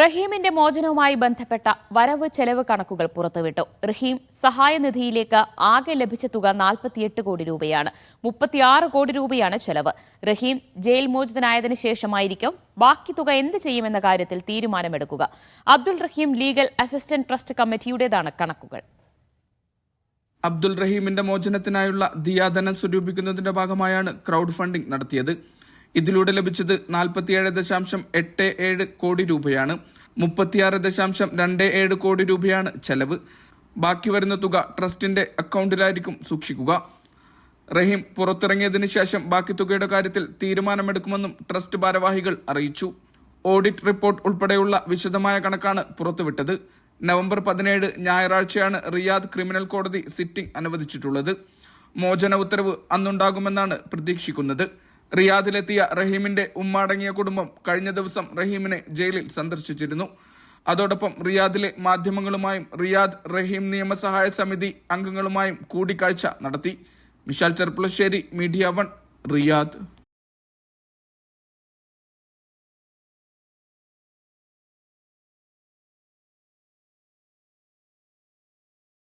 റഹീമിന്റെ മോചനവുമായി ബന്ധപ്പെട്ട വരവ് ചെലവ് കണക്കുകൾ പുറത്തുവിട്ടു. റഹീം സഹായനിധിയിലേക്ക് ആകെ ലഭിച്ച തുക 48 കോടി രൂപയാണ്. 36 കോടി രൂപയാണ് ചെലവ്. റഹീം ജയിൽ മോചിതനായതിനു ശേഷമായിരിക്കും ബാക്കി തുക എന്ത് ചെയ്യുമെന്ന കാര്യത്തിൽ തീരുമാനമെടുക്കുക. അബ്ദുൾ റഹീം ലീഗൽ അസിസ്റ്റന്റ് ട്രസ്റ്റ് കമ്മിറ്റിയുടേതാണ് കണക്കുകൾ. അബ്ദുൾ റഹീമിന്റെ മോചനത്തിനായുള്ള ദിയാധനം സ്വരൂപിക്കുന്നതിന്റെ ഭാഗമായാണ് ക്രൗഡ് ഫണ്ടിംഗ് നടത്തിയത്. ഇതിലൂടെ ലഭിച്ചത് 47.87 കോടി രൂപയാണ്. 36.27 കോടി രൂപയാണ് ചെലവ്. ബാക്കി വരുന്ന തുക ട്രസ്റ്റിന്റെ അക്കൗണ്ടിലായിരിക്കും സൂക്ഷിക്കുക. റഹീം പുറത്തിറങ്ങിയതിനു ശേഷം ബാക്കി തുകയുടെ കാര്യത്തിൽ തീരുമാനമെടുക്കുമെന്നും ട്രസ്റ്റ് ഭാരവാഹികൾ അറിയിച്ചു. ഓഡിറ്റ് റിപ്പോർട്ട് ഉൾപ്പെടെയുള്ള വിശദമായ കണക്കാണ് പുറത്തുവിട്ടത്. നവംബർ 17 ഞായറാഴ്ചയാണ് റിയാദ് ക്രിമിനൽ കോടതി സിറ്റിംഗ് അനുവദിച്ചിട്ടുള്ളത്. മോചന ഉത്തരവ് അന്നുണ്ടാകുമെന്നാണ് പ്രതീക്ഷിക്കുന്നത്. റിയാദിലെത്തിയ റഹീമിന്റെ ഉമ്മടങ്ങിയ കുടുംബം കഴിഞ്ഞ ദിവസം റഹീമിനെ ജയിലിൽ സന്ദർശിച്ചിരുന്നു. അതോടൊപ്പം റിയാദിലെ മാധ്യമങ്ങളുമായും റിയാദ് റഹീം നിയമസഹായ സമിതി അംഗങ്ങളുമായും കൂടിക്കാഴ്ച നടത്തി. Mishal Cherpulassery, media 1, Riyadh.